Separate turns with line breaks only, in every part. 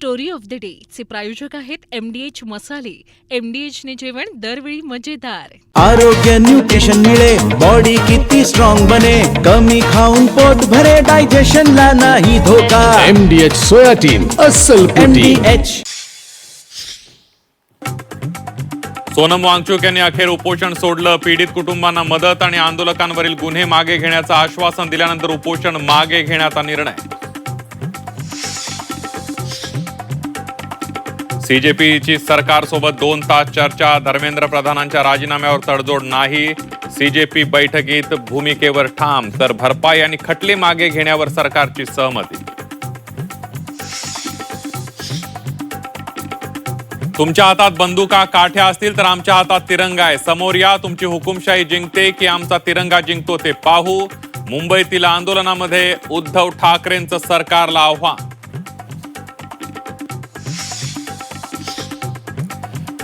Story of the day चे प्रायोजक आहेत MDH मसाले. MDH ने जेवण दरवेळी मजेदार.
आरोग्य न्यूट्रिशन मिळे, बॉडी किती स्ट्रॉंग बने, कमी खाऊन पोट भरे, डायजेशनला नाही धोका.
MDH सोया टीन अस्सल प्रोटीन.
MDH.
सोनम वांगचुक यांनी अखेर उपोषण सोडलं. पीडित कुटुंबांना मदत आणि आंदोलकांवरील गुन्हे मागे घेण्याचं आश्वासन दिल्यानंतर उपोषण मागे घेण्याचा निर्णय. सीजेपीची सरकारसोबत 2 तास चर्चा. धर्मेंद्र प्रधानांच्या राजीनाम्यावर तडजोड नाही. सीजेपी बैठकीत भूमिकेवर ठाम, तर भरपाई आणि खटले मागे घेण्यावर सरकारची सहमती. तुमच्या हातात बंदुका काठ्या असतील तर आमच्या हातात तिरंगा आहे. समोर या, तुमची हुकुमशाही जिंकते की आमचा तिरंगा जिंकतो ते पाहू. मुंबईतील आंदोलनामध्ये उद्धव ठाकरेंचं सरकारला आव्हान.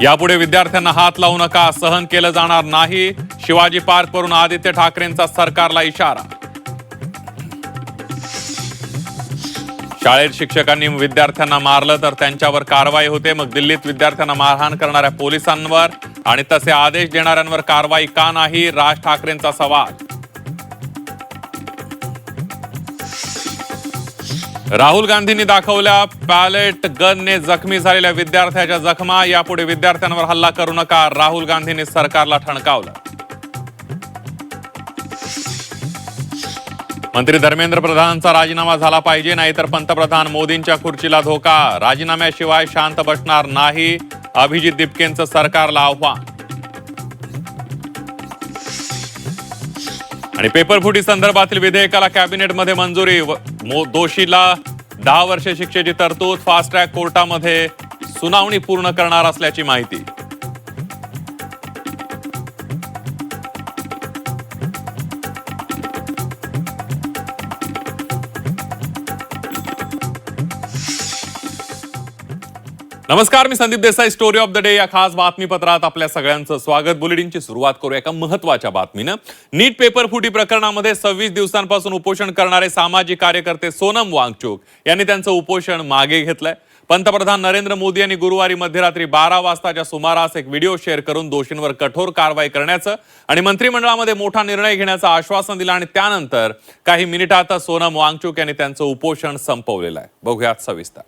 यापुढे विद्यार्थ्यांना हात लावू नका, सहन केलं जाणार नाही. शिवाजी पार्क वरून आदित्य ठाकरेंचा सरकारला इशारा. शाळेत शिक्षकांनी विद्यार्थ्यांना मारलं तर त्यांच्यावर कारवाई होते. मग दिल्लीत विद्यार्थ्यांना मारहाण करणाऱ्या पोलिसांवर आणि तसे आदेश देणाऱ्यांवर कारवाई का नाही, राज ठाकरेंचा सवाल. राहुल गांधींनी दाखवल्या पॅलेट गनने जखमी झालेल्या विद्यार्थ्याच्या जखमा. यापुढे विद्यार्थ्यांवर हल्ला करू नका, राहुल गांधींनी सरकारला ठणकावलं. मंत्री धर्मेंद्र प्रधानांचा राजीनामा झाला पाहिजे, नाहीतर पंतप्रधान मोदींच्या खुर्चीला धोका. राजीनाम्याशिवाय शांत बसणार नाही, अभिजित दिपकेंचं सरकारला आव्हान. आणि पेपरफुटी संदर्भातील विधेयकाला कॅबिनेटमध्ये मंजुरी. दोषीला 10 वर्षे शिक्षेची तरतूद. फास्ट ट्रॅक कोर्टामध्ये सुनावणी पूर्ण करणार असल्याची माहिती. नमस्कार, मी Sandeep Desai. Story of the day या खास बातमीपत्रात आपल्या सगळ्यांचं स्वागत. बुलेटिनची सुरुवात करूया एका महत्त्वाच्या बातमीनं. नीट पेपरफुटी प्रकरणामध्ये 26 दिवसांपासून उपोषण करणारे सामाजिक कार्यकर्ते सोनम वांगचुक यांनी त्यांचं उपोषण मागे घेतलंय. पंतप्रधान नरेंद्र मोदी यांनी गुरुवारी मध्यरात्री 12 वाजताच्या सुमारास एक व्हिडिओ शेअर करून दोषींवर कठोर कारवाई करण्याचं आणि मंत्रिमंडळामध्ये मोठा निर्णय घेण्याचं आश्वासन दिलं आणि त्यानंतर काही मिनिटातच सोनम वांगचुक यांनी त्यांचं उपोषण संपवलेलं आहे. बघूयात सविस्तर.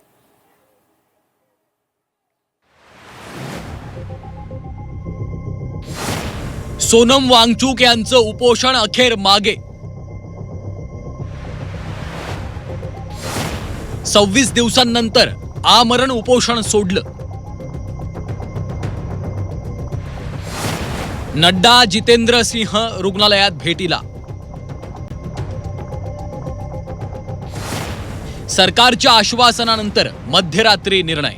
सोनम वांगचुक यांचं उपोषण अखेर मागे. 26 दिवसांनंतर आमरण उपोषण सोडलं. नड्डा जितेंद्र सिंह रुग्णालयात भेटीला. सरकारच्या आश्वासनानंतर मध्यरात्री निर्णय.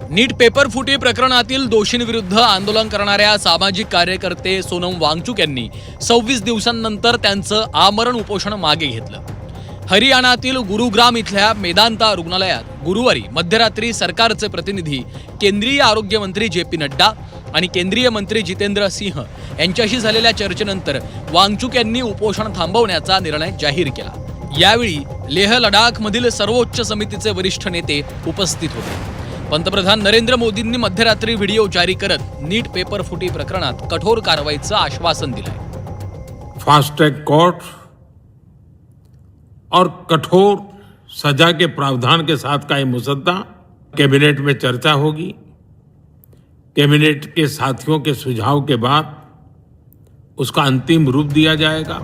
नीट पेपरफुटी प्रकरणातील दोषींविरुद्ध आंदोलन करणाऱ्या सामाजिक कार्यकर्ते सोनम वांगचुक यांनी 26 दिवसांनंतर त्यांचं आमरण उपोषण मागे घेतलं. हरियाणातील गुरुग्राम इथल्या मेदांता रुग्णालयात गुरुवारी मध्यरात्री सरकारचे प्रतिनिधी केंद्रीय आरोग्य मंत्री JP नड्डा आणि केंद्रीय मंत्री जितेंद्र सिंह यांच्याशी झालेल्या चर्चेनंतर वांगचुक यांनी उपोषण थांबवण्याचा निर्णय जाहीर केला. यावेळी लेह लडाखमधील सर्वोच्च समितीचे वरिष्ठ नेते उपस्थित होते. पंतप्रधान नरेंद्र मोदींनी मध्यरात्री व्हिडिओ जारी करत नीट पेपरफुटी प्रकरणात कठोर कारवाईचं आश्वासन दिलंय.
फास्ट ट्रैक कोर्ट और कठोर सजा के प्रावधान के साथ का ये मुसद्दा कैबिनेट में चर्चा होगी. कैबिनेट के साथियों के सुझाव के बाद उसका अंतिम रूप दिया जाएगा.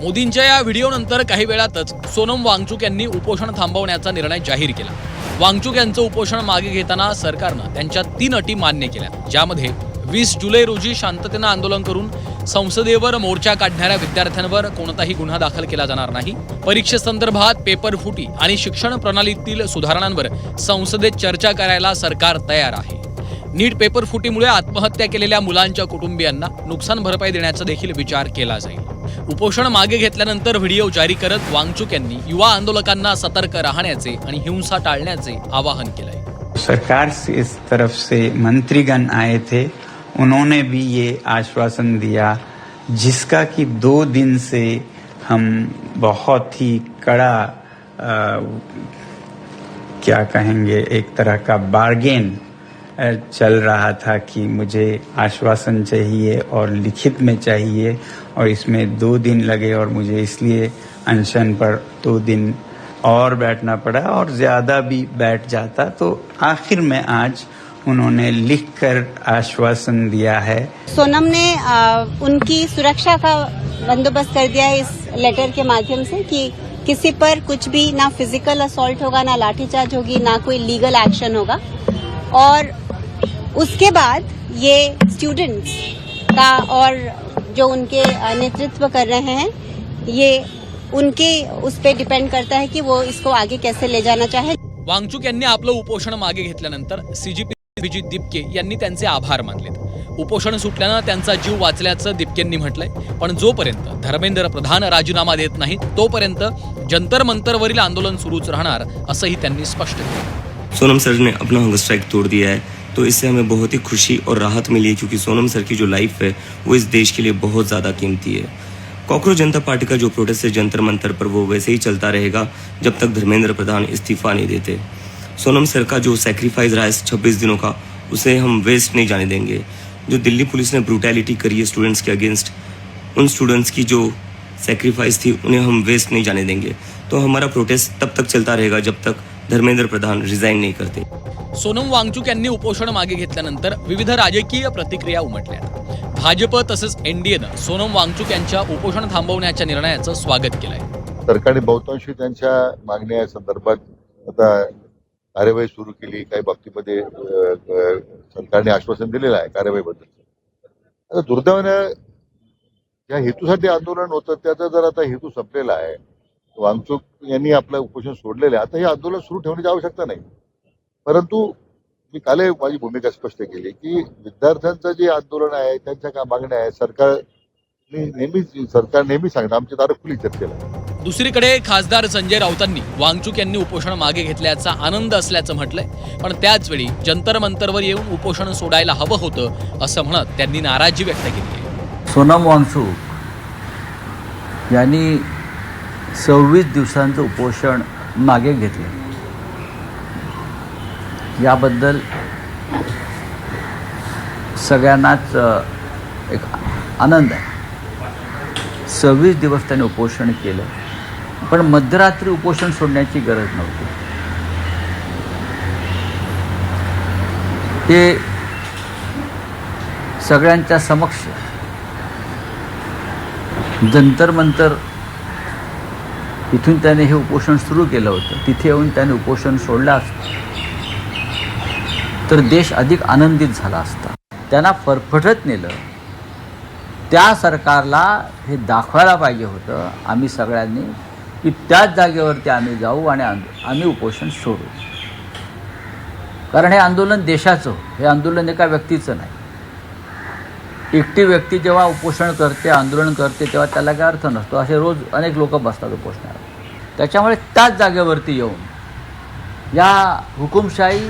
मोदींच्या या व्हिडिओनंतर काही वेळातच सोनम वांगचुक यांनी उपोषण थांबवण्याचा निर्णय जाहीर केला. वांगचुक यांचं उपोषण मागे घेताना सरकारनं त्यांच्या 3 अटी मान्य केल्या, ज्यामध्ये 20 जुलै रोजी शांततेनं आंदोलन करून संसदेवर मोर्चा काढणाऱ्या विद्यार्थ्यांवर कोणताही गुन्हा दाखल केला जाणार नाही. परीक्षेसंदर्भात पेपरफुटी आणि शिक्षण प्रणालीतील सुधारणांवर संसदेत चर्चा करायला सरकार तयार आहे. नीट पेपरफुटीमुळे आत्महत्या केलेल्या मुलांच्या कुटुंबियांना नुकसान भरपाई देण्याचा देखील विचार केला जाईल. उपोषण मागे घेतल्यानंतर व्हिडिओ जारी करत वांगचुक यांनी युवा आंदोलकांना सतर्क राहण्याचे आणि हिंसा टाळण्याचे आवाहन केलंय.
सरकार से इस तरफ से मंत्रीगण आए थे, उन्होंने भी ये आश्वासन दिया जिसका कि 2 दिन से हम बहुत ही कड़ा क्या कहेंगे, एक तरह का बार्गेन चल रहा था कि मुझे आश्वासन चाहिए और लिखित में चाहिए, और इसमें 2 दिन लगे और मुझे इसलिए अनशन पर 2 दिन और बैठना पड़ा, और ज़्यादा भी बैठ जाता तो आखिर में आज उन्होंने लिखकर आश्वासन दिया है।
सोनम ने उनकी सुरक्षा का बंदोबस्त कर दिया है इस लेटर के माध्यम से कि किसी पर कुछ भी, ना फिजिकल असॉल्ट होगा, ना लाठीचार्ज होगी, ना कोई लीगल एक्शन होगा। और उसके बाद ये स्टूडेंट्स का और जो उनके नेतृत्व कर रहे हैं, ये उनके उस पर डिपेंड करता है कि वो इसको आगे कैसे ले जाना चाहे।
वांगचुक यांनी आपलं उपोषण मागे घेतल्यानंतर सीजीपी अभिजित दिपके यांनी त्यांचे आभार मानलेत। उपोषण सुटल्यानं त्यांचा जीव वाचल्याचं दिपकेंनी म्हटलंय, पण जोपर्यंत धर्मेंद्र प्रधान राजीनामा देत नाही तोपर्यंत जंतर मंतरवरील आंदोलन सुरूच राहणार असंही त्यांनी स्पष्ट केलं।
सोनम सर ने अपना हंगर स्ट्राइक तोड़ दिया है, तो इससे हमें बहुत ही खुशी और राहत मिली है, क्योंकि सोनम सर की जो लाइफ है वो इस देश के लिए बहुत ज़्यादा कीमती है। कॉकरोच जनता पार्टी का जो प्रोटेस्ट है जंतर मंतर पर, वो वैसे ही चलता रहेगा जब तक धर्मेंद्र प्रधान इस्तीफा नहीं देते। सोनम सर का जो सेक्रीफाइस रहा है 26 दिनों का, उसे हम वेस्ट नहीं जाने देंगे। जो दिल्ली पुलिस ने ब्रूटैलिटी करी है स्टूडेंट्स के अगेंस्ट, उन स्टूडेंट्स की जो सेक्रीफाइस थी उन्हें हम वेस्ट नहीं जाने देंगे। तो हमारा प्रोटेस्ट तब तक चलता रहेगा जब तक धर्मेंद्र प्रधान रिजाइन नहीं करते।
सोनम वांगचुक यांनी उपोषण मागे घेतल्यानंतर विविध राजकीय प्रतिक्रिया उमटल्या। भाजप तसंच एनडीएनं सोनम वांगचुक यांच्या उपोषण थांबवण्याच्या निर्णयाचं स्वागत केलंय।
सरकारने बहुतांशी त्यांच्या मागण्या संदर्भात आता कार्यवाही सुरू केली। काही बाबतीमध्ये सरकारने आश्वासन दिलेलं आहे कार्यवाहीबद्दल। आता दुर्दैवानं ज्या हेतूसाठी आंदोलन होतं त्याचा जर आता हेतू संपलेला आहे, वांगचुक यांनी आपलं उपोषण सोडलेलं आहे, आता हे आंदोलन सुरू ठेवण्याची आवश्यकता नाही। परंतु मी काल माझी भूमिका स्पष्ट केली की विद्यार्थ्यांचं जे आंदोलन आहे, त्यांच्या काय मागण्या आहे, सरकार नेहमी सांगतं आमची दारं खुली चर्चेला।
दुसरीकडे खासदार संजय राऊतांनी वांगचुक यांनी उपोषण मागे घेतल्याचा आनंद असल्याचं म्हटलंय, पण त्याचवेळी जंतर मंतरवर येऊन उपोषण सोडायला हवं होतं असं म्हणत त्यांनी नाराजी व्यक्त केली।
सोनम वांगचुक यांनी 26 दिवसांचं उपोषण मागे घेतलं, याबद्दल सगळ्यांनाच एक आनंद आहे। 26 दिवस त्यांनी उपोषण केलं, पण मध्यरात्री उपोषण सोडण्याची गरज नव्हती। ते सगळ्यांच्या समक्ष जंतर मंतर इथून त्याने हे उपोषण सुरू केलं होतं, तिथे येऊन त्याने उपोषण सोडलं असतं तर देश अधिक आनंदित झाला असता। त्यांना फरफटत नेलं, त्या सरकारला हे दाखवायला पाहिजे होतं आम्ही सगळ्यांनी की त्याच जागेवरती आम्ही जाऊ आणि आम्ही उपोषण सोडू, कारण हे आंदोलन देशाचं, हे आंदोलन एका व्यक्तीचं नाही। एकटी व्यक्ती जेव्हा उपोषण करते, आंदोलन करते, तेव्हा त्याला काय अर्थ नसतो। असे रोज अनेक लोक बसतात उपोषणाला, त्याच्यामुळे त्याच जागेवरती येऊन या हुकुमशाही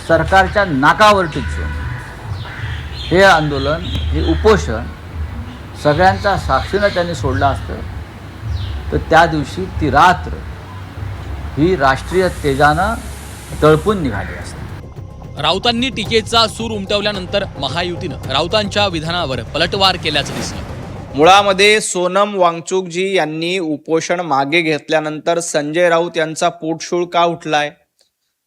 सरकारच्या नाकावर टिचून हे आंदोलन, हे उपोषण सगळ्यांच्या साक्षीनं त्यांनी सोडलं असतं तर त्या दिवशी ती रात्र ही राष्ट्रीय तेजानं तळपून निघाली असते।
राऊतांनी टीकेचा सूर उमटवल्यानंतर महायुतीनं राऊतांच्या विधानावर पलटवार केल्याचं दिसलं।
मुळामध्ये सोनम वांगचुकजी यांनी उपोषण मागे घेतल्यानंतर संजय राऊत यांचा पोटशूळ का उठलाय?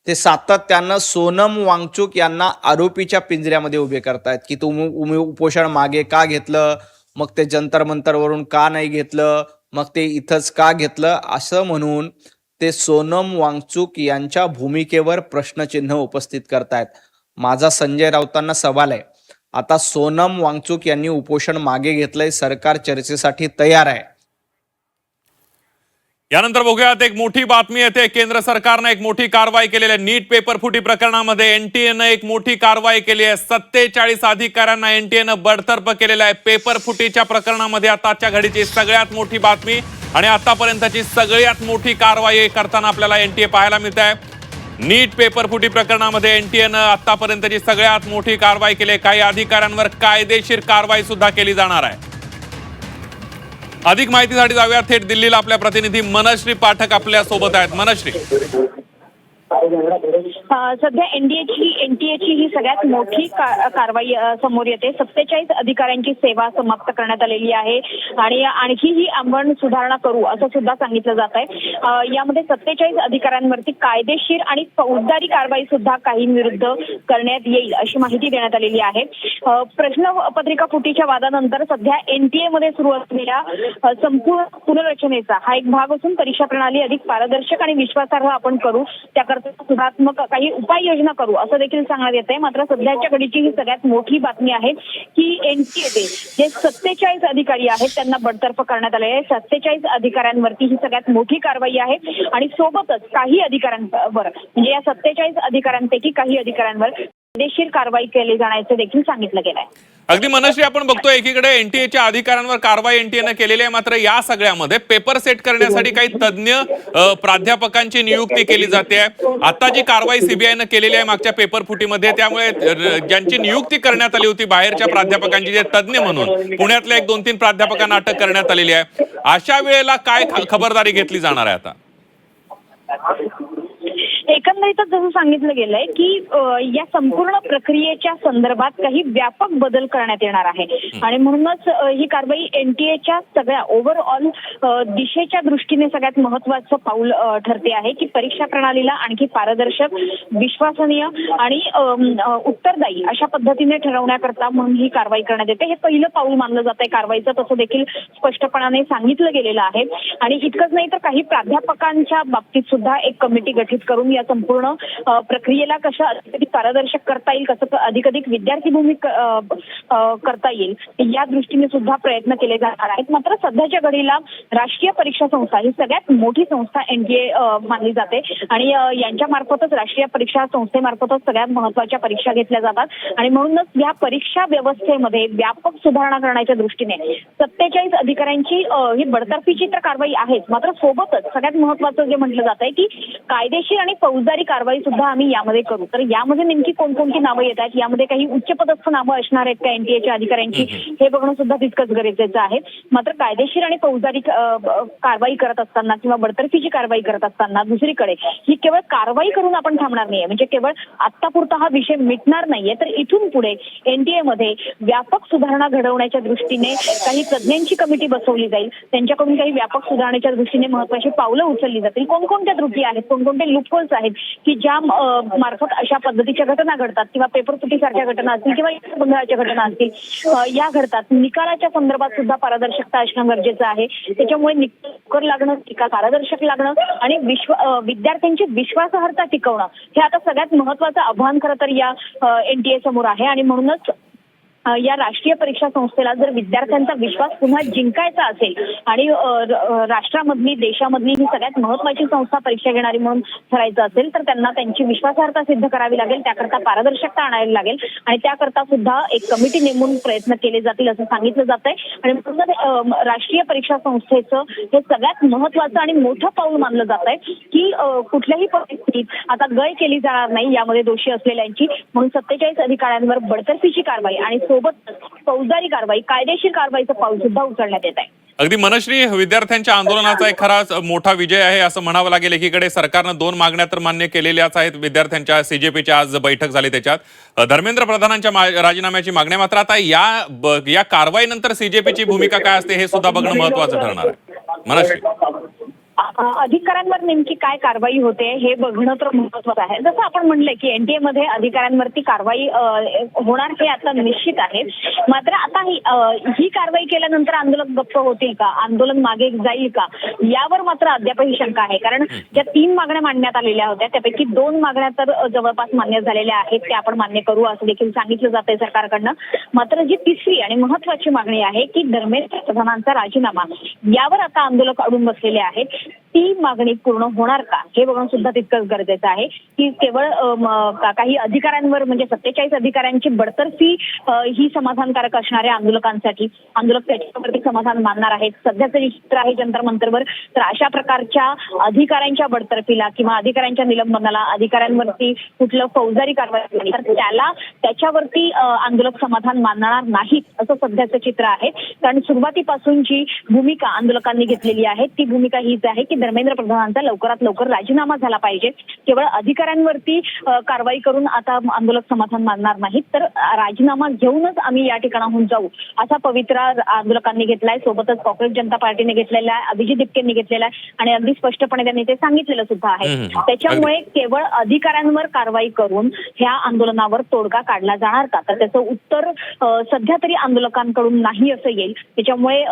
ते सातत्यानं सोनम वांगचुक यांना आरोपीच्या पिंजऱ्यामध्ये उभे करतायत की तुम्ही उपोषण मागे का घेतलं, मग ते जंतर मंतरवरून का नाही घेतलं, मग ते इथंच का घेतलं, असं म्हणून ते सोनम वांगचुक यांच्या भूमिकेवर प्रश्नचिन्ह उपस्थित करतायत। माझा संजय राऊतांना सवाल आहे, आता सोनम वांगचुक यांनी उपोषण मागे घेतलंय, सरकार चर्चेसाठी तयार आहे।
यानंतर बघूयात एक मोठी बातमी येते। केंद्र सरकारने एक मोठी कारवाई केलेली आहे। नीट पेपर फुटी प्रकरणामध्ये एनटीएनं एक मोठी कारवाई केली आहे। 47 अधिकाऱ्यांना एनटीएनं बडतर्फ केलेलं आहे। पेपर फुटीच्या प्रकरणामध्ये आताच्या घडीची सगळ्यात मोठी बातमी आणि आतापर्यंतची सगळ्यात मोठी कारवाई करताना आपल्याला एनटीए पाहायला मिळत आहे। नीट पेपर फुटी प्रकरणामध्ये एनटीएनं आतापर्यंतची सगळ्यात मोठी कारवाई केली आहे। काही अधिकाऱ्यांवर कायदेशीर कारवाई सुद्धा केली जाणार आहे। अधिक माहितीसाठी जाऊया थेट दिल्लीला. आपल्या प्रतिनिधी मनश्री पाठक आपल्या सोबत आहेत. मनश्री,
सध्या एनटीएची ही सगळ्यात मोठी कारवाई समोर येते. 47 अधिकाऱ्यांची सेवा समाप्त करण्यात आलेली आहे आणि आणखी ही आपण सुधारणा करू असं सुद्धा सांगितलं जात आहे. यामध्ये 47 अधिकाऱ्यांवरती कायदेशीर आणि फौजदारी कारवाई सुद्धा काहींविरुद्ध करण्यात येईल अशी माहिती देण्यात आलेली आहे. प्रश्नपत्रिका फुटीच्या वादानंतर सध्या एनटीए मध्ये सुरू असलेल्या संपूर्ण पुनर्रचनेचा हा एक भाग असून परीक्षा प्रणाली अधिक पारदर्शक आणि विश्वासार्ह आपण करू, त्याकरता सुधारात्मक काही उपाययोजना करू असं देखील सांगण्यात येत आहे. मात्र सध्याच्या घडीची ही सगळ्यात मोठी बातमी आहे की एनटीएचे जे 47 अधिकारी आहेत त्यांना बडतर्फ करण्यात आले आहे. 47 अधिकाऱ्यांवरती ही सगळ्यात मोठी कारवाई आहे आणि सोबतच काही अधिकाऱ्यांवर म्हणजे या 47 अधिकाऱ्यांपैकी काही अधिकाऱ्यांवर कायदेशीर कारवाई केली जाण्याचं देखील सांगितलं गेलं आहे.
अगदी मनश्री, आपण बघतोय एकीकडे एनटीएच्या अधिकाऱ्यांवर कारवाई एनटीएनं केलेली आहे, मात्र या सगळ्यामध्ये पेपर सेट करण्यासाठी काही तज्ज्ञ प्राध्यापकांची नियुक्ती केली जाते. आता जी कारवाई सीबीआयनं केलेली आहे मागच्या पेपर फुटीमध्ये, त्यामुळे ज्यांची नियुक्ती करण्यात आली होती बाहेरच्या प्राध्यापकांची, जे तज्ज्ञ म्हणून पुण्यातल्या 1-2-3 प्राध्यापकांना अटक करण्यात आलेली आहे. अशा वेळेला काय खबरदारी घेतली जाणार आहे आता?
एकंदरीतच जसं सांगितलं गेलंय की या संपूर्ण प्रक्रियेच्या संदर्भात काही व्यापक बदल करण्यात येणार आहे आणि म्हणूनच ही कारवाई एनटीएच्या सगळ्या ओव्हरऑल दिशेच्या दृष्टीने सगळ्यात महत्वाचं पाऊल ठरते आहे की परीक्षा प्रणालीला आणखी पारदर्शक, विश्वसनीय आणि उत्तरदायी अशा पद्धतीने ठरवण्याकरता म्हणून ही कारवाई करण्यात येते. हे पहिलं पाऊल मानलं जात आहे कारवाईचं, तसं देखील स्पष्टपणाने सांगितलं गेलेलं आहे. आणि इतकंच नाही तर काही प्राध्यापकांच्या बाबतीत सुद्धा एक कमिटी गठीत करून या संपूर्ण प्रक्रियेला कसं अधिक पारदर्शक करता येईल, कसं अधिक विद्यार्थीभूमी करता येईल या दृष्टीने सुद्धा प्रयत्न केले जाणार आहेत. मात्र सध्याच्या घडीला राष्ट्रीय परीक्षा संस्था ही सगळ्यात मोठी संस्था एनटीए मानली जाते आणि यांच्या मार्फतच राष्ट्रीय परीक्षा संस्थेमार्फतच सगळ्यात महत्वाच्या परीक्षा घेतल्या जातात आणि म्हणूनच या परीक्षा व्यवस्थेमध्ये व्यापक सुधारणा करण्याच्या दृष्टीने 47 अधिकाऱ्यांची ही बडतर्फीची तर कारवाई आहेच, मात्र सोबतच सगळ्यात महत्वाचं जे म्हटलं जात आहे की कायदेशीर आणि फौजदारी कारवाई सुद्धा आम्ही यामध्ये करू. तर यामध्ये नेमकी कोणकोणती नावं येत आहेत, यामध्ये काही उच्चपदस्थ नावं असणार आहेत का एनटीएच्या अधिकाऱ्यांची, हे बघणं सुद्धा तितकंच गरजेचं आहे. मात्र कायदेशीर आणि फौजदारी कारवाई करत असताना किंवा बडतर्फीची कारवाई करत असताना दुसरीकडे ही केवळ कारवाई करून आपण थांबणार नाहीये, म्हणजे केवळ आत्तापुरता हा विषय मिटणार नाहीये, तर इथून पुढे एनटीए मध्ये व्यापक सुधारणा घडवण्याच्या दृष्टीने काही तज्ज्ञांची कमिटी बसवली जाईल, त्यांच्याकडून काही व्यापक सुधारण्याच्या दृष्टीने महत्वाची पावलं उचलली जातील. कोणकोणत्या त्रुटी आहेत, कोणकोणते लूपहोल्स आहेत की ज्या मार्फत अशा पद्धतीच्या घटना घडतात किंवा पेपर फुटीसारख्या घटना असतील किंवा इतर गोंधळाच्या घटना असतील या घडतात. निकालाच्या संदर्भात सुद्धा पारदर्शकता असणं गरजेचं आहे. त्याच्यामुळे निकाल लागणं, निकाल पारदर्शक लागणं आणि विद्यार्थ्यांची विश्वासार्हता टिकवणं हे आता सगळ्यात महत्वाचं आव्हान खरं तर या एनटीए समोर आहे आणि म्हणूनच या राष्ट्रीय परीक्षा संस्थेला जर विद्यार्थ्यांचा विश्वास पुन्हा जिंकायचा असेल आणि राष्ट्रामधली, देशामधली ही सगळ्यात महत्वाची संस्था परीक्षा घेणारी म्हणून ठरायचं असेल तर त्यांना त्यांची विश्वासार्हता सिद्ध करावी लागेल, त्याकरता पारदर्शकता आणायला लागेल आणि त्याकरता सुद्धा एक कमिटी नेमून प्रयत्न केले जातील असं सांगितलं जात आहे. आणि म्हणून राष्ट्रीय परीक्षा संस्थेचं हे सगळ्यात महत्वाचं आणि मोठं पाऊल मानलं जात आहे की कुठल्याही परिस्थितीत आता गय केली जाणार नाही यामध्ये दोषी असलेल्यांची, म्हणून 47 अधिकाऱ्यांवर बडतर्फीची कारवाई आणि सोबत फौजदारी कारवाई, कायदेशीर कारवाईचं पाऊल सुद्धा उचलण्यात येत आहे.
अगदी मनश्री, विद्यार्थ्यांच्या आंदोलनाचा एक खराच मोठा विजय आहे असं म्हणावं लागेल. एकीकडे सरकारनं 2 मागण्या तर मान्य केलेल्याच आहेत विद्यार्थ्यांच्या. सीजेपीच्या आज बैठक झाली, त्याच्यात धर्मेंद्र प्रधानांच्या राजीनाम्याची मागणी. मात्र आता या कारवाईनंतर सीजेपीची भूमिका काय असते हे सुद्धा बघणं महत्वाचं ठरणार आहे. मनश्री,
अधिकाऱ्यांवर नेमकी काय कारवाई होते हे बघणं तर महत्वाचं आहे. जसं आपण म्हणलंय की एनटीए मध्ये अधिकाऱ्यांवरती कारवाई होणार हे आता निश्चित आहे. मात्र आता ही कारवाई केल्यानंतर आंदोलक गप्प होतील का, आंदोलन मागे जाईल का, यावर मात्र अद्यापही शंका आहे. कारण ज्या 3 मागण्या मांडण्यात आलेल्या होत्या त्यापैकी 2 मागण्या तर जवळपास मान्य झालेल्या आहेत, त्या आपण मान्य करू असं देखील सांगितलं जात आहे सरकारकडनं. मात्र जी तिसरी आणि महत्वाची मागणी आहे की धर्मेंद्र प्रधानांचा राजीनामा, यावर आता आंदोलक अडून बसलेले आहेत. ती मागणी पूर्ण होणार का हे बघणं सुद्धा तितकंच गरजेचं आहे की केवळ काही अधिकाऱ्यांवर म्हणजे 47 अधिकाऱ्यांची बडतर्फी ही समाधानकारक असणाऱ्या आंदोलकांसाठी आंदोलक त्याच्यावरती समाधान मानणार आहेत. सध्याचं जे चित्र आहे जंतर मंतरवर तर अशा प्रकारच्या अधिकाऱ्यांच्या बडतर्फीला किंवा अधिकाऱ्यांच्या निलंबनाला अधिकाऱ्यांवरती कुठलं फौजदारी कारवाई झाली तर त्याच्यावरती आंदोलक समाधान मानणार नाहीत असं सध्याचं चित्र आहे. कारण सुरुवातीपासून जी भूमिका आंदोलकांनी घेतलेली आहे ती भूमिका हीच आहे की धर्मेंद्र प्रधानांचा लवकरात लवकर राजीनामा झाला पाहिजे. केवळ अधिकाऱ्यांवरती कारवाई करून आता आंदोलक समाधान मानणार नाहीत तर राजीनामा घेऊनच आम्ही या ठिकाणाहून जाऊ असा पवित्रा आंदोलकांनी घेतलाय. सोबतच काँग्रेस जनता पार्टीने घेतलेला आहे, अभिजित दिपकेंनी घेतलेला आहे आणि अगदी स्पष्टपणे त्यांनी ते सांगितलेलं सुद्धा आहे. त्याच्यामुळे केवळ अधिकाऱ्यांवर कारवाई करून ह्या आंदोलनावर तोडगा काढला जाणार का तर त्याचं उत्तर सध्या तरी आंदोलकांकडून नाही असं येईल. त्याच्यामुळे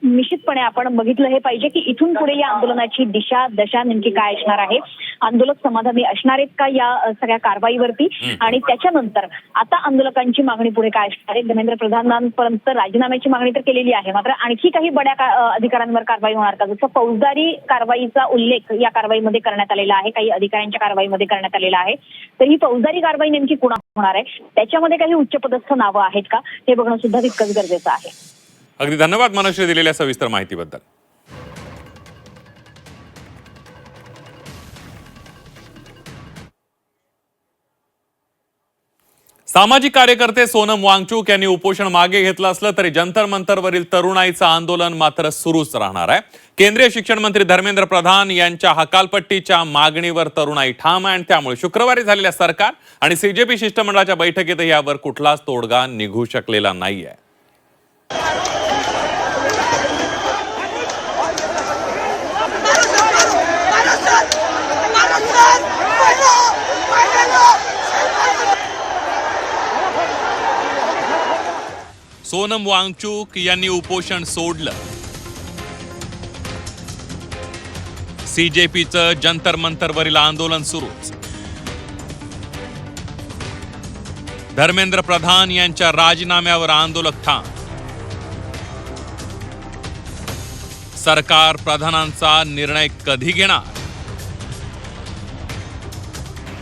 निश्चितपणे आपण बघितलं हे पाहिजे की इथून पुढे या आंदोलनाची दिशा दशा नेमकी काय असणार आहे. आंदोलक समाधानी असणार आहेत का या सगळ्या कारवाईवरती आणि त्याच्यानंतर आता आंदोलकांची मागणी पुढे काय असणार आहे. धर्मेंद्र प्रधानांपर्यंत राजीनाम्याची मागणी तर केलेली आहे मात्र आणखी काही बड्या अधिकाऱ्यांवर कारवाई होणार का जसं फौजदारी कारवाईचा उल्लेख या कारवाईमध्ये करण्यात आलेला आहे, काही अधिकाऱ्यांच्या कारवाईमध्ये करण्यात आलेला आहे. तर ही फौजदारी कारवाई नेमकी कुणा होणार आहे त्याच्यामध्ये काही उच्चपदस्थ नावं आहेत का हे बघणं सुद्धा तितकंच गरजेचं आहे.
अगदी धन्यवाद मनश्री दिलेल्या सविस्तर माहितीबद्दल. सामाजिक कार्यकर्ते सोनम वांगचूक यांनी उपोषण मागे घेतलं असलं तरी जंतर मंतरवरील तरुणाईचं आंदोलन मात्र सुरूच राहणार आहे. केंद्रीय शिक्षण मंत्री धर्मेंद्र प्रधान यांच्या हकालपट्टीच्या मागणीवर तरुणाई ठाम आहे आणि त्यामुळे शुक्रवारी झालेल्या सरकार आणि सीजेपी शिष्टमंडळाच्या बैठकीतही यावर कुठलाच तोडगा निघू शकलेला नाहीये. सोनम वांगचूक यांनी उपोषण सोडलं. सीजेपीचं जंतर मंतरवरील आंदोलन सुरूच. धर्मेंद्र प्रधान यांच्या राजीनाम्यावर आंदोलक ठाम. सरकार प्रधानांचा निर्णय कधी घेणार.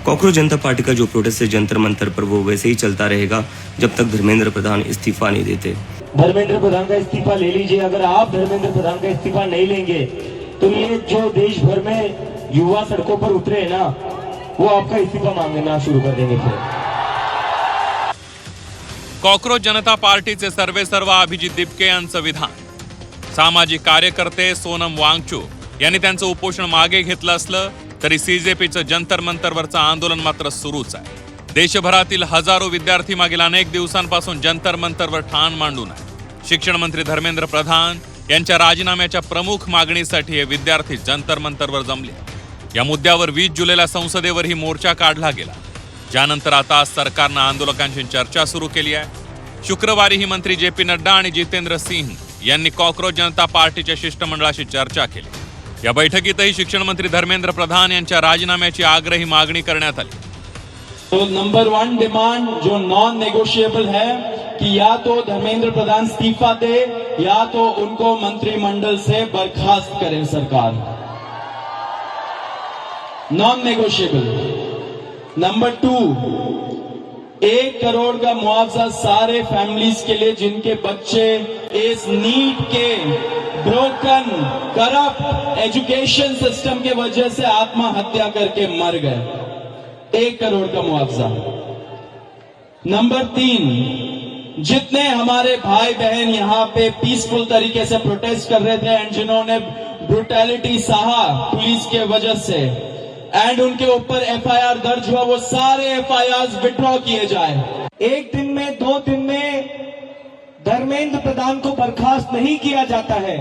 कॉकरोच जनता पार्टी का जो प्रोटेस्ट है जंतर मंतर पर वो वैसे ही चलता रहेगा जब तक धर्मेंद्र प्रधान इस्तीफा नहीं देते.
धर्मेंद्र प्रधान का इस्तीफा ले लीजिए. अगर आप धर्मेंद्र प्रधान का इस्तीफा नहीं लेंगे तो ये जो देश भर में युवा सड़कों पर उतरे हैं ना वो आपका इस्तीफा मांगना शुरू कर देंगे. फिर
कॉकरोच जनता पार्टीचे सर्वेसर्वा अभिजित दिपके यांचं विधान. सामाजिक कार्यकर्ते सोनम वांगचूक यांनी त्यांचं उपोषण मागे घेतलं असलं तरी सीजेपीचं जंतर मंतरवरचं आंदोलन मात्र सुरूच आहे. देशभरातील हजारो विद्यार्थी मागील अनेक दिवसांपासून जंतर मंतरवर ठाण मांडून आहे. शिक्षण मंत्री धर्मेंद्र प्रधान यांच्या राजीनाम्याच्या प्रमुख मागणीसाठी हे विद्यार्थी जंतर मंतरवर जमले. या मुद्द्यावर 20 जुलैला संसदेवरही मोर्चा काढला गेला. ज्यानंतर आता सरकारनं आंदोलकांशी चर्चा सुरू केली आहे. शुक्रवारी ही मंत्री JP नड्डा आणि जितेंद्र सिंह यांनी कॉकरोच जनता पार्टीच्या शिष्टमंडळाशी चर्चा केली. या बैठकीतही शिक्षण मंत्री धर्मेंद्र प्रधान यांच्या राजीनाम्याची आग्रही मागणी करण्यात आली.
तो नंबर 1 डिमांड जो नॉन नेगोशिएबल है कि या तो धर्मेंद्र प्रधान इस्तीफा दे या तो उनको मंत्रिमंडल से बर्खास्त करे सरकार. Non negotiable. नंबर 2 1 करोड़ का मुआवजा सारे फैमिलीज के लिए जिनके बच्चे इस नीट के ब्रोकन करप्ट एजुकेशन सिस्टम के वजह से आत्महत्या करके मर गए. 1 करोड़ का मुआवजा. नंबर 3 जितने हमारे भाई बहन यहाँ पे पीसफुल तरीके से प्रोटेस्ट कर रहे थे एंड जिन्होंने ब्रुटैलिटी सहा पुलिस के वजह से एंड उनके ऊपर FIR दर्ज हुआ वो सारे FIR विड्रॉ किए जाए. 1 दिन में 2 दिन में धर्मेंद्र प्रधान को बर्खास्त नहीं किया जाता है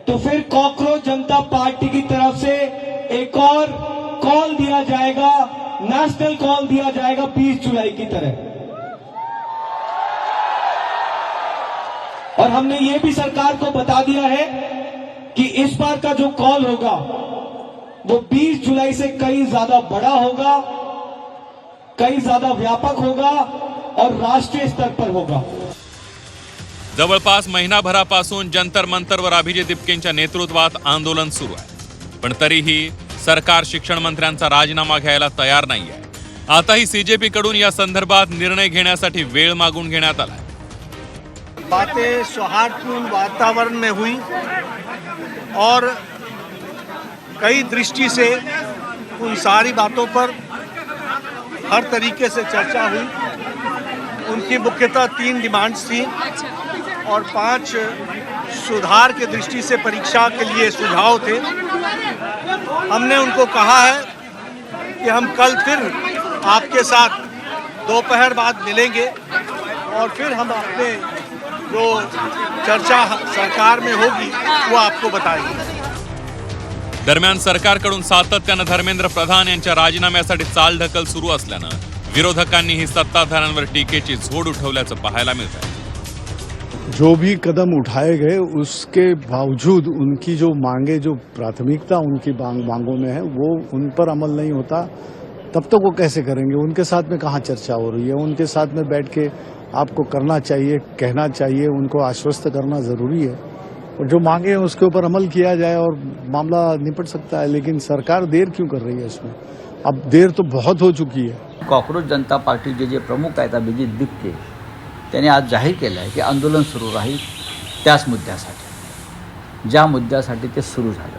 तो फिर कॉकरोच जनता पार्टी की तरफ से एक और कॉल दिया जाएगा, नेशनल कॉल दिया जाएगा 20 जुलाई की तरह. और हमने ये भी सरकार को बता दिया है कि इस बार का जो कॉल होगा वो 20 जुलाई से कहीं ज्यादा बड़ा होगा, कहीं ज्यादा व्यापक होगा और राष्ट्रीय स्तर पर होगा.
जवळपास महिनाभरापासून जंतर मंतरवर अभिजित इप्केंच्या नेतृत्वात आंदोलन सुरू आहे, पण तरीही सरकार शिक्षण मंत्र्यांचा राजीनामा घ्यायला तयार नाही आहे. आताही सीजेपी कडून या संदर्भात निर्णय घेण्यासाठी वेळ मागून घेण्यात आला.
बातें सौहार्दपूर्ण वातावरण में हुई और कई दृष्टि से उन सारी बातों पर हर तरीके से चर्चा हुई. उनकी मुख्यतः 3 डिमांड्स थी और 5 सुधार के दृष्टि से परीक्षा के लिए सुझाव थे. हमने उनको कहा है कि हम कल फिर आपके साथ दोपहर बाद मिलेंगे और फिर हम अपने जो चर्चा सरकार में होगी वो आपको बताएंगे.
दरम्यान सरकारकडून सातत्यानं धर्मेंद्र प्रधान यांच्या राजीनाम्यासाठी चालढकल सुरू असल्यानं विरोधकांनीही सत्ताधाऱ्यांवर टीकेची झोड उठवल्याचं पाहायला मिळतंय.
जो भी कदम उठाए गए उसके बावजूद उनकी जो मांगे, जो प्राथमिकता उनकी मांगों में है, वो उन पर अमल नहीं होता, तब तक वो कैसे करेंगे? उनके साथ में कहाँ चर्चा हो रही है? उनके साथ में बैठ के आपको करना चाहिए, कहना चाहिए, उनको आश्वस्त करना जरूरी है और जो मांगे हैं उसके ऊपर अमल किया जाए और मामला निपट सकता है. लेकिन सरकार देर क्यों कर रही है इसमें? अब देर तो बहुत हो चुकी है.
कॉक्रोच जनता पार्टीचे जे प्रमुख आहेत अभिजित दिपके त्यांनी आज जाहीर केलं आहे की आंदोलन सुरू राहील त्याच मुद्द्यासाठी, ज्या मुद्द्यासाठी ते सुरू झालं.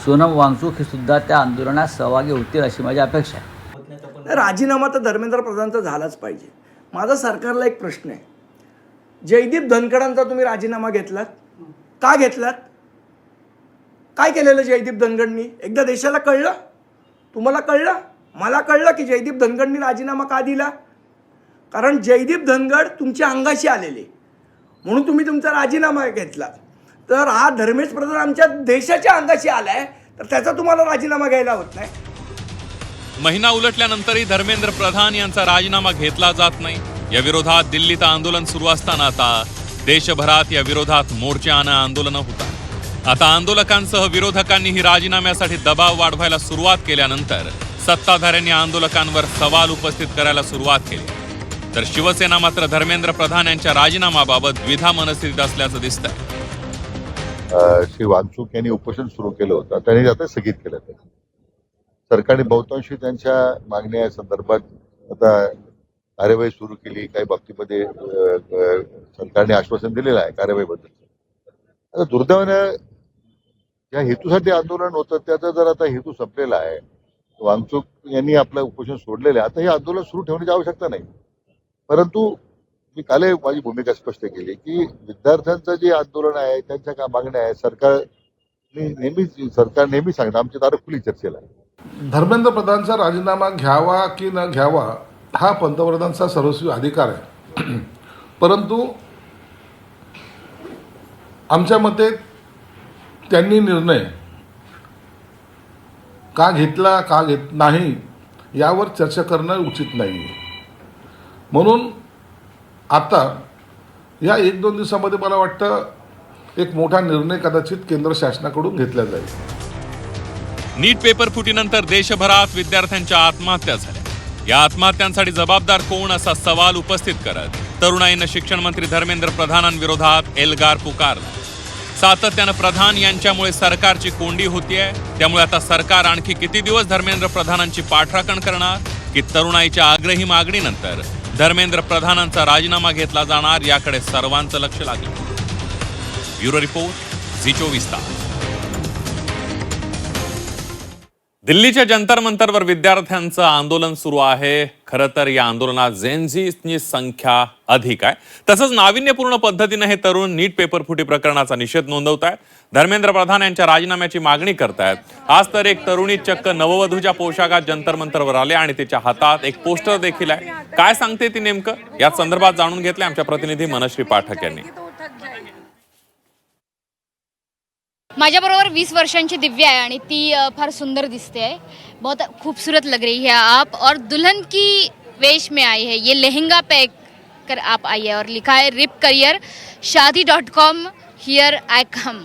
सोनम वांगचूक हे सुद्धा त्या आंदोलनात सहभागी होतील अशी माझी अपेक्षा आहे.
राजीनामा तर धर्मेंद्र प्रधानचा झालाच पाहिजे. माझा सरकारला एक प्रश्न आहे, जयदीप धनखडांचा तुम्ही राजीनामा घेतलात, का घेतलात? काय केलेलं जयदीप धनखडनी? एकदा देशाला कळलं? तुम्हाला कळलं? मला कळलं की जयदीप धनखडनी राजीनामा का दिला. कारण जयदीप धनखड तुमच्या अंगाशी आलेले म्हणून तुम्ही तुमचा राजीनामा घेतला. तर हा धर्मेश प्रधान आमच्या देशाच्या अंगाशी आलाय तर त्याचा तुम्हाला राजीनामा घ्यायला होत नाही.
महिना उलटल्यानंतरही धर्मेंद्र प्रधान यांचा राजीनामा घेतला जात नाही. या विरोधात दिल्लीत आंदोलन सुरू असताना आता देशभरात या विरोधात मोर्चानं आंदोलनं होतात. आता आंदोलकांसह विरोधकांनीही राजीनाम्यासाठी दबाव वाढवायला सुरुवात केल्यानंतर सत्ताधाऱ्यांनी आंदोलकांवर सवाल उपस्थित करायला सुरुवात केली. तर शिवसेना मात्र धर्मेंद्र प्रधान यांच्या राजीनामाबाबत द्विधा मनस्थितीत असल्याचं दिसतंय.
श्री वांगचूक यांनी उपोषण सुरू केलं होतं, त्यांनी आता स्थगित केलं. सरकारने बहुतांशी त्यांच्या मागण्या संदर्भात आता कार्यवाही सुरू केली. काही बाबतीमध्ये सरकारने आश्वासन दिलेलं आहे कार्यवाहीबद्दल. आता दुर्दैवानं ज्या हेतूसाठी आंदोलन होतं त्याचा जर आता हेतू संपलेला आहे, वांगचूक यांनी आपलं उपोषण सोडलेलं आहे, आता हे आंदोलन सुरू ठेवण्याची आवश्यकता नाही. परंतु मी काल माझी भूमिका स्पष्ट केली की विद्यार्थ्यांचं जे आंदोलन आहे, त्यांच्या काय मागण्या आहेत, सरकार नेहमी सांगतं आमची दारं खुली चर्चेला आहे.
धर्मेंद्र प्रधानचा राजीनामा घ्यावा की न घ्यावा हा पंतप्रधानांचा सर्वस्वी अधिकार आहे. परंतु आमच्या मते त्यांनी निर्णय का घेतला का घेत नाही यावर चर्चा करणं उचित नाही. म्हणून आता या 1-2 दिवसामध्ये मला वाटतं एक मोठा निर्णय कदाचित केंद्र शासनाकडून घेतला जाईल.
नीट पेपर फुटीनंतर देशभरात विद्यार्थ्यांच्या आत्महत्या झाल्या. या आत्महत्यांसाठी जबाबदार कोण असा सवाल उपस्थित करत तरुणाईनं शिक्षण मंत्री धर्मेंद्र प्रधानांविरोधात एल्गार पुकारला. सातत्यानं प्रधान यांच्यामुळे सरकारची कोंडी होतीये, त्यामुळे आता सरकार आणखी किती दिवस धर्मेंद्र प्रधानांची पाठराखण करणार की तरुणाईच्या आग्रही मागणीनंतर धर्मेंद्र प्रधानांचा राजीनामा घेतला जाणार याकडे सर्वांचं लक्ष लागलं. ब्युरो रिपोर्ट झी24 तास. दिल्लीच्या जंतर मंतरवर विद्यार्थ्यांचं आंदोलन सुरू आहे. खरं तर या आंदोलनात जेनझीची संख्या अधिक आहे. तसंच नाविन्यपूर्ण पद्धतीनं हे तरुण नीट पेपर फुटी प्रकरणाचा निषेध नोंदवत आहेत. धर्मेंद्र प्रधान यांच्या राजीनाम्याची मागणी करतायत. आज तर एक तरुणी चक्क नववधूच्या पोशाखात जंतर मंतरवर आले आणि तिच्या हातात एक पोस्टर देखील आहे. काय सांगते ती नेमकं या संदर्भात जाणून घेतले आमच्या प्रतिनिधी मनश्री पाठक यांनी.
माझ्याबरोबर 20 वर्षांची दिव्या आहे आणि ती फार सुंदर दिसते आहे. बहुत खूबसूरत लग रही है आप और दुल्हन की वेश में आई है. ये लहंगा पैक कर आप आई है और लिखा है रिप करियर शादी.com हियर आई कम.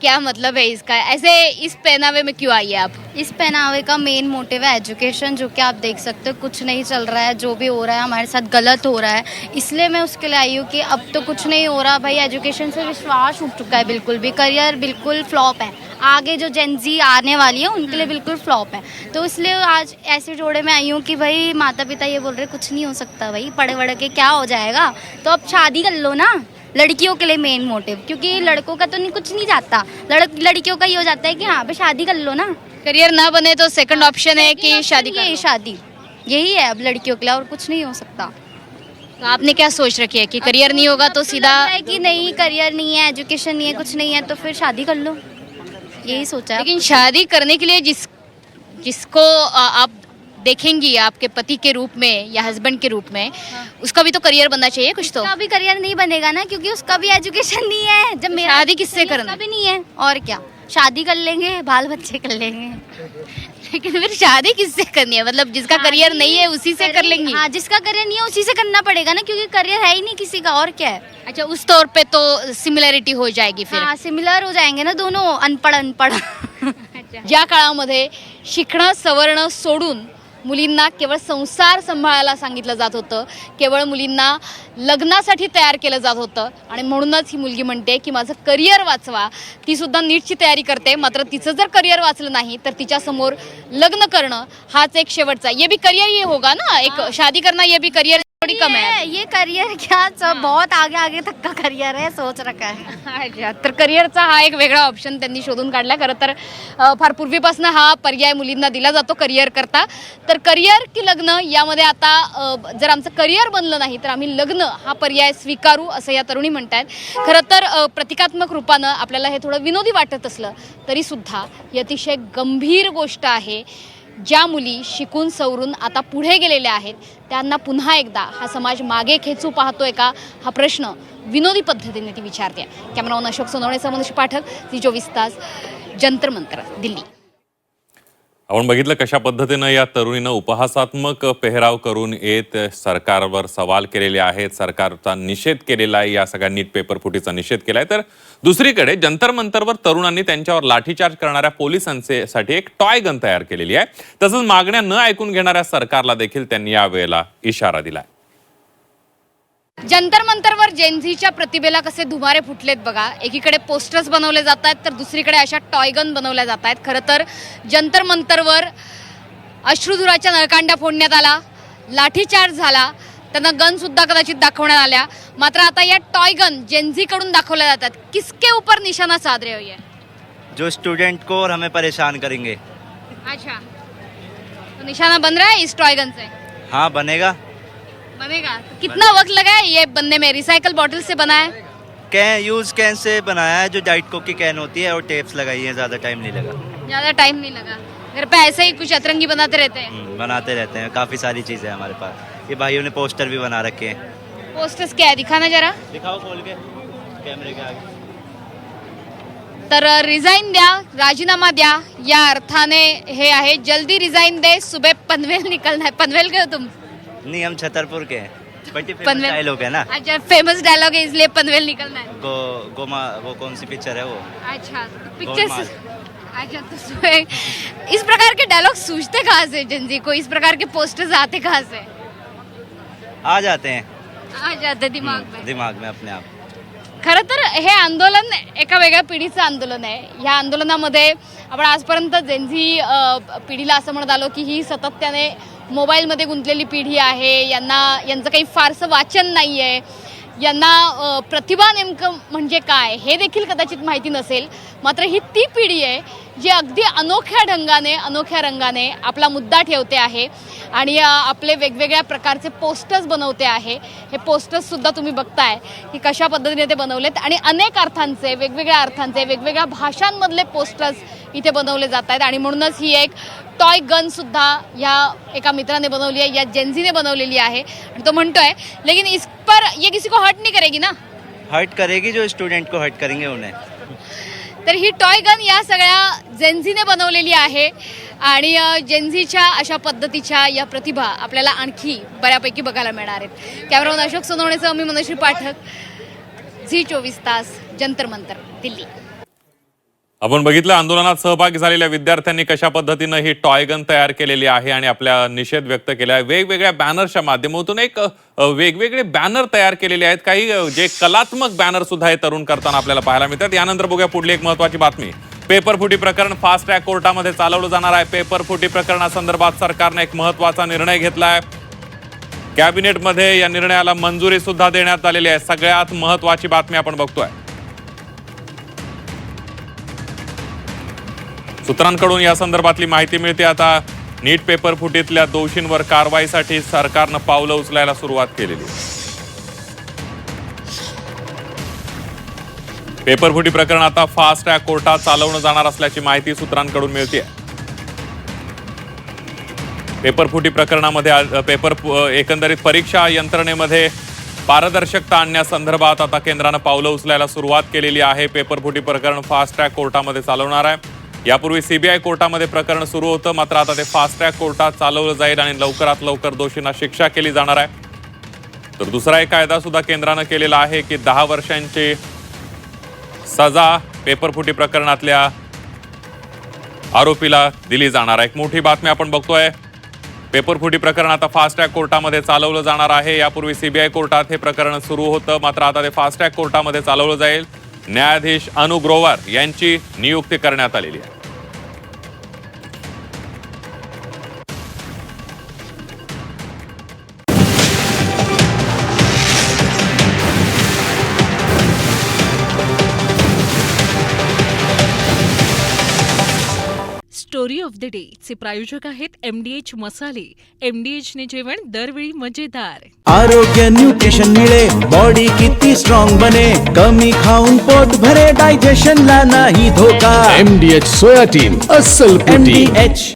क्या मतलब है इसका? ऐसे इस पहनावे में क्यों आई है आप?
इस पहनावे का मेन मोटिव है एजुकेशन, जो कि आप देख सकते हो कुछ नहीं चल रहा है, जो भी हो रहा है हमारे साथ गलत हो रहा है, इसलिए मैं उसके लिए आई हूँ कि अब तो कुछ नहीं हो रहा भाई, एजुकेशन से विश्वास उठ चुका है, बिल्कुल भी करियर बिल्कुल फ्लॉप है, आगे जो जेनजी आने वाली है उनके लिए बिल्कुल फ्लॉप है। तो इसलिए आज ऐसे जोड़े में आई हूँ कि भाई माता पिता ये बोल रहे कुछ नहीं हो सकता भाई, पढ़े वढ़े के क्या हो जाएगा, तो अब शादी कर लो ना। लड़कियों के लिए मेन मोटिव, क्योंकि लड़कों का तो कुछ नहीं जाता, लड़कियों का ये हो जाता है कि हाँ भाई शादी कर लो ना।
करियर ना बने तो सेकंड ऑप्शन है कि शादी कर लो।
शादी यही है अब लड़कियों के लिए, और कुछ नहीं हो सकता।
तो आपने क्या सोच रखी है कि करियर नहीं होगा तो सीधा
है कि नहीं करियर नहीं है, एजुकेशन नहीं है, कुछ नहीं है, तो फिर शादी कर लो, यही सोचा है।
लेकिन शादी करने के लिए जिसको आप देखेंगी आपके पति के रूप में या हस्बैंड के रूप में, उसका भी तो करियर बनना चाहिए कुछ तो।
उसका भी करियर नहीं बनेगा ना, क्योंकि उसका भी एजुकेशन नहीं है। जब मेरा
शादी किससे करना?
भी नहीं है, और क्या शादी कर लेंगे, बाल बच्चे कर लेंगे।
लेकिन फिर शादी किससे करनी है? मतलब जिसका करियर नहीं है उसी से कर लेंगी?
हाँ, जिसका करियर नहीं है उसी से करना पड़ेगा ना, क्योंकि करियर है ही नहीं किसी का, और क्या है।
अच्छा, उस तौर पे तो सिमिलॅरिटी हो जाएगी फिर।
हाँ, सिमिलर हो जाएंगे ना दोनों, अनपढ़।
ज्या काळामध्ये शिकणं सवरणं सोडून मुलींना केवळ संसार सांभाळायला सांगितलं जात होतं, केवळ मुलींना लग्नासाठी तयार केलं जात होतं, आणि म्हणूनच ही मुलगी म्हणते की माझं करियर वाचवा। ती सुद्धा नीटची तयारी करते, मात्र तिचं जर करियर वाचलं नाही तर तिच्यासमोर लग्न करणं हाच एक शेवटचा, ये भी करियर ये होगा ना, एक शादी करना ये भी करियर थोड़ी कम है।
ये करियर क्या, सब बहुत आगे तक का करियर है, सोच रखा है।
अच्छा, तर करिअरचा हा एक वेगळा ऑप्शन त्यांनी शोधून काढला। खरं तर फार पूर्वीपासून हा पर्याय मुलींना दिला जातो करिअर करता। तर करिअर की लग्न यामध्ये आता जर आमचं करिअर बनलं नाही तर आम्ही लग्न हा पर्याय स्वीकारू असं या तरुणी म्हणतायत। खरं तर प्रतिकात्मक रूपानं आपल्याला हे थोडं विनोदी वाटत असलं तरी सुद्धा ही अतिशय गंभीर गोष्ट आहे। ज्या मुली शिकून सवरून आता पुढे गेलेल्या आहेत त्यांना पुन्हा एकदा हा समाज मागे खेचू पाहतोय का, हा प्रश्न विनोदी पद्धतीने ती विचारते। कॅमेरामन अशोक सोनवणेसह मनीष पाठक, झी 24 तास, जंतर मंतर, दिल्ली।
आपण बघितलं कशा पद्धतीनं या तरुणीनं उपहासात्मक पेहराव करून येत सरकारवर सवाल केलेले आहेत, सरकारचा निषेध केलेला आहे, या सगळ्या नीट पेपर फुटीचा निषेध केलाय। तर दुसरीकडे जंतर मंतरवर तरुणांनी त्यांच्यावर लाठीचार्ज करणाऱ्या पोलिसांसाठी एक टॉय गन तयार केलेली आहे। तसंच मागण्या न ऐकून घेणाऱ्या सरकारला देखील त्यांनी यावेळेला इशारा दिलाय।
जंतर मंतरवर जेनझीच्या प्रतिभेला कसे धुमारे फुटलेत बघा। एकीकडे पोस्टर्स बनवले जात आहेत तर दुसरीकडे अशा टॉय गन बनवल्या जात आहेत। खरं तर जंतर मंतरवर अश्रुधुराच्या नळकांड्या फोडण्यात आला, लाठीचार्ज झाला, त्यांना गन सुद्धा कदाचित दाखवण्यात आल्या। मात्र आता या टॉय गन जेनझी कडून दाखवल्या जातात। किसके ऊपर निशाना साध रहे हो ये?
जो स्टूडेंट को और हमें परेशान करेंगे।
अच्छा, तो निशाना बन रहा है इस टॉय गन से?
हाँ, बनेगा।
तो कितना वक्त लगा है ये बनने में? रिसाइकल बॉटल से बना है?
कैन से बनाया है, जो डाइट कोक की कैन होती है, और टेप्स लगाई है, ज़्यादा टाइम नहीं लगा।
ज्यादा टाइम नहीं लगा। घर पे ऐसे ही कुछ अतरंगी बनाते रहते हैं?
बनाते रहते हैं, काफ़ी सारी चीज़ें हैं हमारे पास। ये भाइयों ने पोस्टर भी बना रखे हैं।
पोस्टर्स क्या है, दिखाना जरा।
दिखाओ खोल के कैमरे के आगे।
तर रिझाईन द्या, राजीनामा द्या या अर्थाने हे आहे। जल्दी रिझाईन दे, सुबह पनवेल निकलना है। पनवेल के हो तुम?
नहीं, हम छतरपुर के हैं, बट
पनवेल
डायलॉग है ना।
अच्छा, फेमस डायलॉग है इसलिए पनवेल निकलना है।
गोमा, वो कौन सी पिक्चर है वो?
अच्छा, पिक्चर्स। अच्छा, तो इस प्रकार के डायलॉग सूझते कहाँ से जेनजी को? इस प्रकार के पोस्टर्स आते कहाँ से?
आ जाते हैं,
आ जाते दिमाग में
अपने आप।
खरं तर हे आंदोलन एका वेगळ्या पिढीचं आंदोलन आहे। ह्या आंदोलनामध्ये आपण आजपर्यंत जेनझी पिढीला असं म्हणत आलो की ही सातत्याने मोबाईलमध्ये गुंतलेली पिढी आहे, यांचं काही फारसं वाचन नाही आहे, यांना प्रतिभा नेमकं म्हणजे काय हे देखील कदाचित माहिती नसेल। मात्र ही ती पिढी आहे जी अगदी अनोख्या ढंगाने, अनोख्या रंगाने आपला मुद्दा ठेवते आहे आणि आपले वेगवेगळ्या प्रकारचे पोस्टर्स बनवते आहे। हे पोस्टर्स सुद्धा तुम्ही बघताय की कशा पद्धतीने ते बनवलेत आणि अनेक अर्थांचे, वेगवेगळ्या अर्थांचे, वेगवेगळ्या भाषांमधले पोस्टर्स इथे बनवले जात आहेत। आणि म्हणूनच ही एक टॉय गन सुद्धा या एका मित्राने बनवली आहे, या जेनझीने बनवलेली आहे। आणि तो म्हणतोय लेकिन इस पर ये किसी को हर्ट नहीं करेगी ना?
हर्ट करेगी, जो स्टूडेंट को हर्ट करेंगे उन्हें।
तर ही टॉय गन या सगळ्या जेनझीने बनवलेली आहे आणि जेनझीच्या अशा पद्धतीच्या या प्रतिभा आपल्याला आणखी बऱ्यापैकी बघायला मिळणार आहेत। कॅमेरामन अशोक सोनवणेसह मी मनश्री पाठक, झी 24 तास, जंतर मंतर, दिल्ली।
आपण बघितलं आंदोलनात सहभागी झालेल्या विद्यार्थ्यांनी कशा पद्धतीनं ही टॉय गन तयार केलेली आहे आणि आपला निषेध व्यक्त केला आहे. वेगवेगळ्या बॅनरच्या माध्यमातून एक वेगवेगळे बॅनर तयार केलेले आहेत. काही जे कलात्मक बॅनर सुद्धा हे तरुण करताना आपल्याला पाहायला मिळतात. यानंतर बघूया पुढली एक महत्वाची बातमी. पेपरफुटी प्रकरण फास्ट ट्रॅक कोर्टामध्ये चालवलं जाणार आहे. पेपरफुटी प्रकरणासंदर्भात सरकारने एक महत्वाचा निर्णय घेतलाय. कॅबिनेटमध्ये या निर्णयाला मंजुरी सुद्धा देण्यात आलेली आहे. सगळ्यात महत्वाची बातमी आपण बघतोय. सूत्रांकडून या संदर्भातली माहिती मिळते. आता नीट पेपर फुटीतल्या दोषींवर कारवाईसाठी सरकारनं पावलं उचलायला सुरुवात केलेली. पेपरफुटी प्रकरण आता फास्ट ट्रॅक कोर्टात चालवलं जाणार असल्याची माहिती सूत्रांकडून मिळते. पेपरफुटी प्रकरणामध्ये एकंदरीत परीक्षा यंत्रणेमध्ये पारदर्शकता आणण्यासंदर्भात आता केंद्रानं पावलं उचलायला सुरुवात केलेली आहे. पेपरफुटी प्रकरण फास्ट ट्रॅक कोर्टामध्ये चालवणार आहे. यापूर्वी सीबीआय कोर्टामध्ये प्रकरण सुरू होतं, मात्र आता ते फास्ट ट्रॅक कोर्टात चालवलं जाईल आणि लवकरात लवकर दोषींना शिक्षा केली जाणार आहे. तर दुसरा एक कायदा सुद्धा केंद्रानं केलेला आहे की 10 वर्षांची सजा पेपरफुटी प्रकरणातल्या आरोपीला दिली जाणार आहे. एक मोठी बातमी आपण बघतोय. पेपरफुटी प्रकरण आता फास्ट ट्रॅक कोर्टामध्ये चालवलं जाणार आहे. यापूर्वी सीबीआय कोर्टात हे प्रकरण सुरू होतं, मात्र आता ते फास्ट ट्रॅक कोर्टामध्ये चालवलं जाईल. न्यायाधीश अनु ग्रोवर यांची नियुक्ती करण्यात आलेली आहे.
स्टोरी ऑफ द डे चे प्रायोजक आहेत MDH मसाले. MDH ने जेवण दरवेळी मजेदार.
आरोग्य न्यूट्रिशन मिळे, बॉडी किती स्ट्रॉंग बने, कमी खाऊन पोट भरे, डायजेशनला नाही धोका.
MDH सोया टीम अस्सल प्रोटीन.
MDH